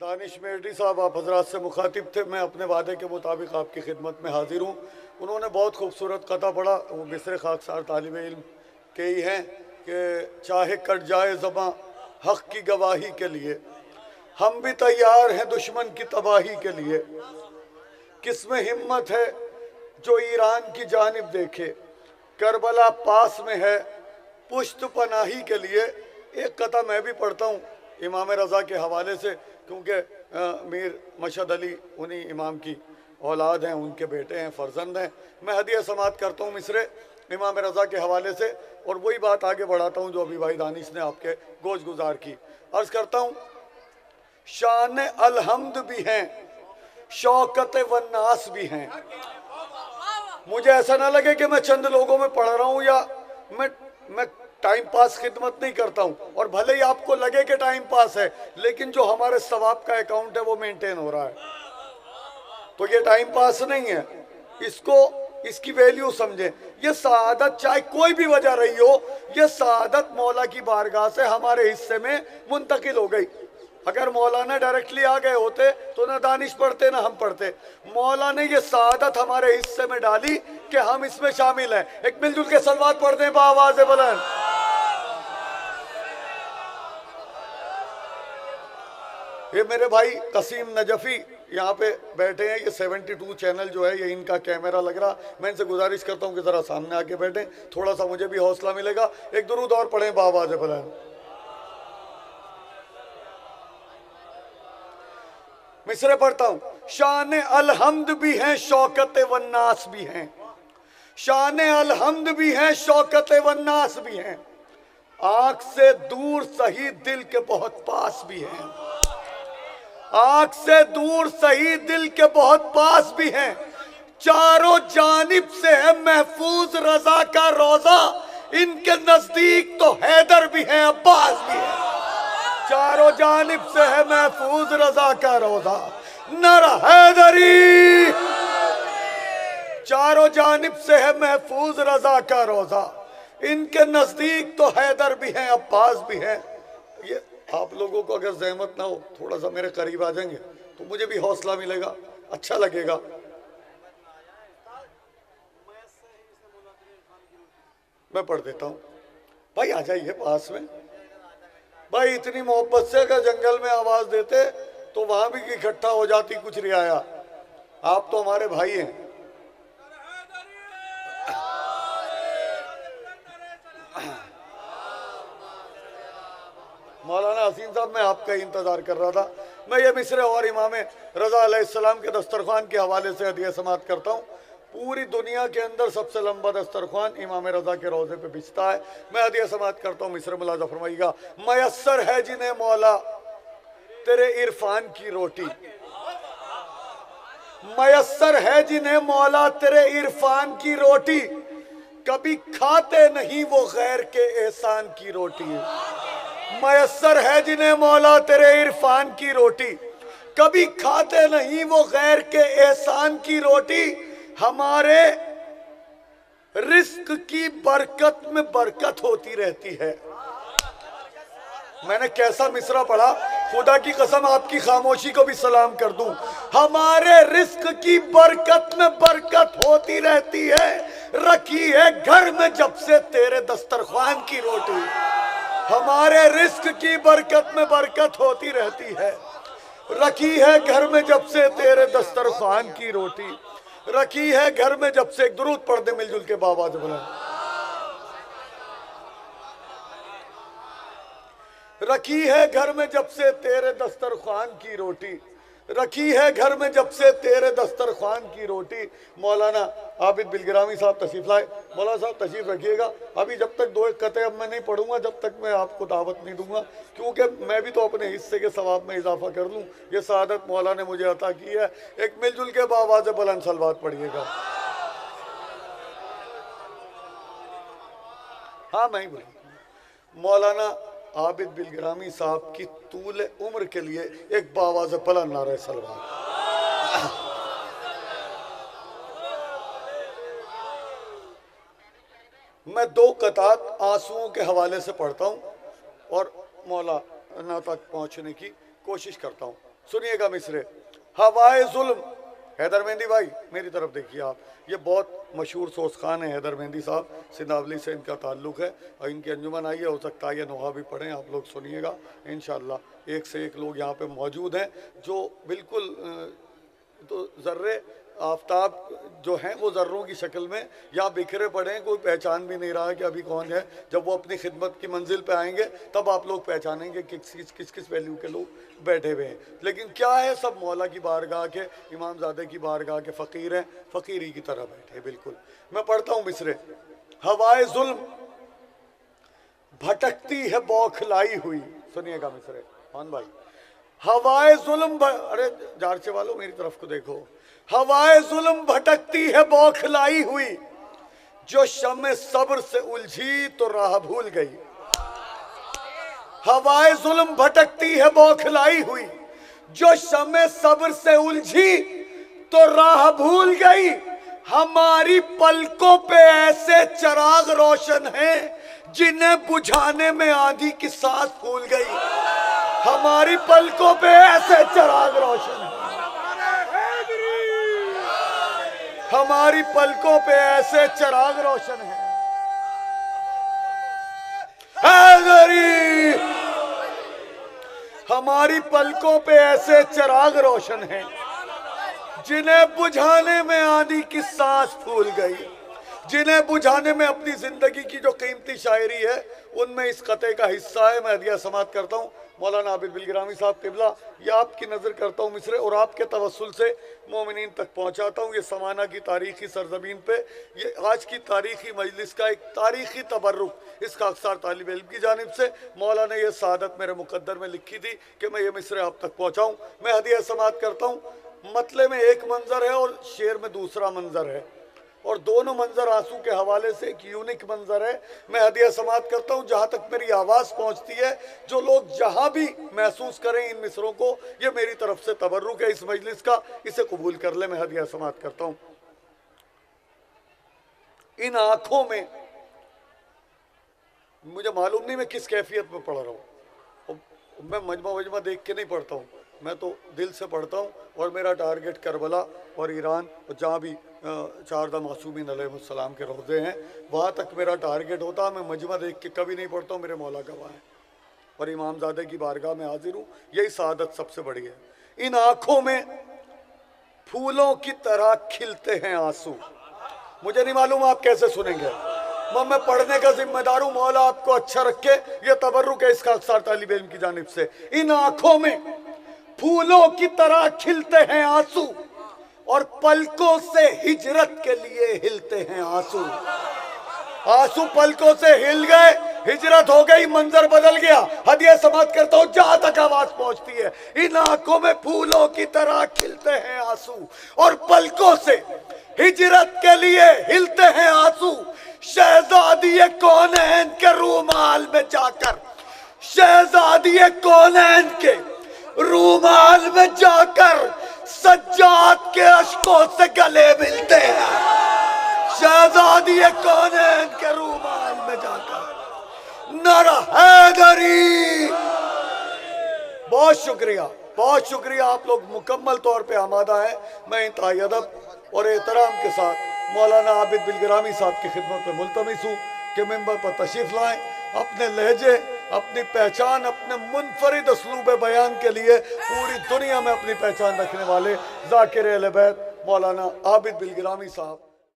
दानिश मेहदी साहब आप हजरात से मुखातिब थे, मैं अपने वादे के मुताबिक आपकी खिदमत में हाजिर हूँ। उन्होंने बहुत खूबसूरत कथा पढ़ा, वो मिस्र खाकसार तालिब इल्म के ही हैं कि चाहे कट जाए ज़बां हक़ की गवाही के लिए, हम भी तैयार हैं दुश्मन की तबाही के लिए। किसमें हिम्मत है जो ईरान की जानिब देखे, करबला पास में है पुश्त पनाही के लिए। एक कथा मैं भी पढ़ता हूँ इमाम रज़ा के हवाले से, क्योंकि मीर मशहद अली उन्हीं इमाम की औलाद हैं, उनके बेटे हैं, फ़र्जंद हैं। मैं हदिया समात करता हूँ मिसरे इमाम रज़ा के हवाले से, और वही बात आगे बढ़ाता हूँ जो अभी भाई दानिश ने आपके गोश गुजार की। अर्ज़ करता हूँ, शान अलहम्द भी हैं, शौकत वन्नास भी हैं। मुझे ऐसा ना लगे कि मैं चंद लोगों में पढ़ रहा हूँ या मैं टाइम पास खिदमत नहीं करता हूँ, और भले ही आपको लगे कि टाइम पास है, लेकिन जो हमारे सवाब का अकाउंट है वो मेंटेन हो रहा है, तो ये टाइम पास नहीं है। इसकी वैल्यू समझें। ये सआदत चाहे कोई भी वजह रही हो, ये सआदत मौला की बारगाह से हमारे हिस्से में मुंतकिल हो गई। अगर मौलाना डायरेक्टली आ गए होते तो ना दानिश पढ़ते ना हम पढ़ते। मौला ने ये सआदत हमारे हिस्से में डाली कि हम इसमें शामिल हैं। एक मिलजुल के सलवात पढ़ते हैं बावाज़ बुलंद। ये मेरे भाई कसीम नजफी यहाँ पे बैठे हैं, ये 72 चैनल जो है ये इनका कैमरा लग रहा। मैं इनसे गुजारिश करता हूँ कि जरा सामने आके बैठें, थोड़ा सा मुझे भी हौसला मिलेगा। एक दुरूद और पढ़ें बावाज़ बुलंद। मिसरे पढ़ता हूँ, शान अलहम्द भी हैं, शौकत वन्नास भी हैं। शान अलहम्द भी हैं, शौकत वन्नास भी हैं। आंख से दूर सही दिल के बहुत पास भी हैं। आंख से दूर सही दिल के बहुत पास भी हैं। चारों जानिब से है महफूज रजा का रोजा, इनके नजदीक तो हैदर भी हैं, अब्बास भी हैं। चारों जानिब से है महफूज रजा का रोजा, नर हैदरी। चारों जानिब से है महफूज रजा का रोजा, इनके नजदीक तो हैदर भी हैं, अब्बास भी हैं। ये आप लोगों को अगर जहमत ना हो, थोड़ा सा मेरे करीब आ जाएंगे तो मुझे भी हौसला मिलेगा, अच्छा लगेगा। मैं पढ़ देता हूँ। भाई आ जाइए पास में। भाई इतनी मोहब्बत से अगर जंगल में आवाज देते तो वहां भी इकट्ठा हो जाती कुछ रियाया। आप तो हमारे भाई हैं। मौलाना हसीन साहब, मैं आपका ही इंतजार कर रहा था। मैं ये मिसरे और इमाम रजा अलैहिस्सलाम के दस्तरखान के हवाले से हदिया समात करता हूँ। पूरी दुनिया के अंदर सबसे लंबा दस्तरखान इमाम रजा के रोजे पे बिछता है। मैं हदिया समात करता हूँ। मिसरे मुलाजा फरमाइएगा, मयस्सर है जिन्हें मौला तेरे इरफान की रोटी। मयस्सर है जिन्हें मौला तेरे इरफान की रोटी, कभी खाते नहीं वो गैर के एहसान की रोटी। मयस्सर है जिन्हें मौला तेरे इरफान की रोटी, कभी खाते नहीं वो गैर के एहसान की रोटी। हमारे रिस्क की बरकत में बरकत होती रहती है। मैंने कैसा मिसरा पढ़ा, खुदा की कसम आपकी खामोशी को भी सलाम कर दूं। हमारे रिस्क की बरकत में बरकत होती रहती है, रखी है घर में जब से तेरे दस्तरखान की रोटी। हमारे रिस्क की बरकत में बरकत होती रहती है, रखी है घर में जब से तेरे दस्तरखान की रोटी। रखी है घर में जब से। एक दुरूद पढ़ दे मिलजुल के बावाज़ बुलंद। रखी है घर में जब से तेरे दस्तरखान की रोटी। रखी है घर में जब से तेरे दस्तरखान की रोटी। मौलाना आबिद बिलगिरामी साहब तशरीफ लाए। मौलाना साहब तशरीफ रखिएगा। अभी जब तक दो एक कते अब मैं नहीं पढ़ूंगा, जब तक मैं आपको दावत नहीं दूंगा, क्योंकि मैं भी तो अपने हिस्से के सवाब में इजाफा कर लूँ। ये सआदत मौला ने मुझे अता की है। एक मिलजुल के बावाज़ बुलंद सलवात पढ़िएगा। हाँ मैं ही बोलूँ। मौलाना आबिद बिलगिरामी साहब की तूल उम्र के लिए एक बावाज़ बुलंद नारे सलवात। मैं दो कतात आंसुओं के हवाले से पढ़ता हूँ और मौलाना तक पहुँचने की कोशिश करता हूँ। सुनिएगा मिसरे। हवाए जुल्म, हैदर मेहंदी भाई मेरी तरफ देखिए आप, ये बहुत मशहूर सोच खान है हैदर मेहंदी साहब, सिंधावली से इनका ताल्लुक़ है और इनकी अंजुमन आई है, हो सकता है ये नुहा भी पढ़ें, आप लोग सुनिएगा इंशाअल्लाह। एक से एक लोग यहाँ पे मौजूद हैं जो बिल्कुल तो ज़र्रे आफ्ताब जो हैं वो ज़र्रों की शक्ल में यहाँ बिखरे पड़े हैं, कोई पहचान भी नहीं रहा है कि अभी कौन है। जब वो अपनी खिदमत की मंजिल पे आएंगे तब आप लोग पहचानेंगे कि किस किस वैल्यू के लोग बैठे हुए हैं। लेकिन क्या है, सब मौला की बारगाह के, इमामजादे की बारगाह के फ़कीर हैं, फ़कीरी की तरह बैठे। बिल्कुल मैं पढ़ता हूँ मिसरे। हवाए जुल्म भटकती है बौखलाई हुई, सुनिएगा मिसरे कौन भाई। हवाए जुल्म अरे जारचे वालों मेरी तरफ को देखो। हवाए जुल्म भटकती है बौखलाई हुई, जो शम्मे सब्र से उलझी तो राह भूल गई। हवाए जुल्म भटकती है बौखलाई हुई, जो शम्मे सब्र से उलझी तो राह भूल गई। हमारी पलकों पे ऐसे चिराग रोशन हैं जिन्हें बुझाने में आंधी की सांस फूल गई। हमारी पलकों पे ऐसे चिराग रोशन है, हमारी पलकों पे ऐसे चिराग रोशन है। हैदरी, हमारी पलकों पे ऐसे चिराग रोशन है जिन्हें बुझाने में आंधी की सांस फूल गई। जिन्हें बुझाने में अपनी जिंदगी की जो कीमती शायरी है उनमें इस कते का हिस्सा है। मैं हदिया समात करता हूँ मौलाना आबिद बिलगिरामी साहब किबला, ये आपकी नज़र करता हूँ मिसरे और आपके तवस्सुल से मोमिनीन तक पहुँचाता हूँ। ये समाना की तारीखी सरजमीन पे ये आज की तारीखी मजलिस का एक तारीखी तबर्रुक इसका अक्सर तालिब इल्म की जानिब से मौला ने यह सादत मेरे मुकद्दर में लिखी थी कि मैं ये मिसरे आप तक पहुँचाऊँ। मैं हदिया समात करता हूँ। मतले में एक मंजर है और शेर में दूसरा मंजर है और दोनों मंजर आंसू के हवाले से एक यूनिक मंजर है। मैं हदिया समात करता हूँ जहाँ तक मेरी आवाज़ पहुँचती है, जो लोग जहाँ भी महसूस करें इन मिसरों को, ये मेरी तरफ से तबर्रुक है इस मजलिस का, इसे कबूल कर ले। मैं हदिया समात करता हूँ। इन आँखों में, मुझे मालूम नहीं मैं किस कैफियत में पढ़ रहा हूँ, मैं मजमा देख के नहीं पढ़ता हूँ, मैं तो दिल से पढ़ता हूँ और मेरा टारगेट करबला और ईरान और जहाँ भी चारदा मासूमीन अलैहिस्सलाम के रोज़े हैं वहाँ तक मेरा टारगेट होता है। मैं मजमा देख के कभी नहीं पढ़ता हूँ, मेरे मौला गवाह है और इमामजादे की बारगाह में हाजिर हूँ। यही सादत सबसे बड़ी है। इन आँखों में फूलों की तरह खिलते हैं आंसू। मुझे नहीं मालूम आप कैसे सुनेंगे, मैं पढ़ने का जिम्मेदार हूँ। मौला आपको अच्छा रखे, ये तबर्रुक है इसका अक्सर तालिब इल्म की जानिब से। इन आँखों में फूलों की तरह खिलते हैं आंसू और पलकों से हिजरत के लिए हिलते हैं आंसू। आंसू पलकों से हिल गए, हिजरत हो गई, मंजर बदल गया। हदिया समात करता हूँ जहां तक आवाज पहुंचती है। इन आंखों में फूलों की तरह खिलते हैं आंसू और पलकों से हिजरत के लिए हिलते हैं आंसू। शहजादी कौनैन के रूमाल में जाकर, शहजादी कौनैन के रूमाल में जाकर सज्जाद के अश्कों से गले मिलते हैं। शहजादी कौनैन के रूमाल में जाकर नारा हैदरी। बहुत शुक्रिया आप लोग मुकम्मल तौर पे आमादा है। मैं इंतहाई अदब और एहतराम के साथ मौलाना आबिद बिलगिरामी साहब की खिदमत में मुल्तमिस हूँ कि मेंबर पर तशरीफ लाएं। अपने लहजे, अपनी पहचान, अपने मुनफरिद असलूब बयान के लिए पूरी दुनिया में अपनी पहचान रखने वाले ज़ाकिर अहले बैत मौलाना आबिद बिलगिरामी साहब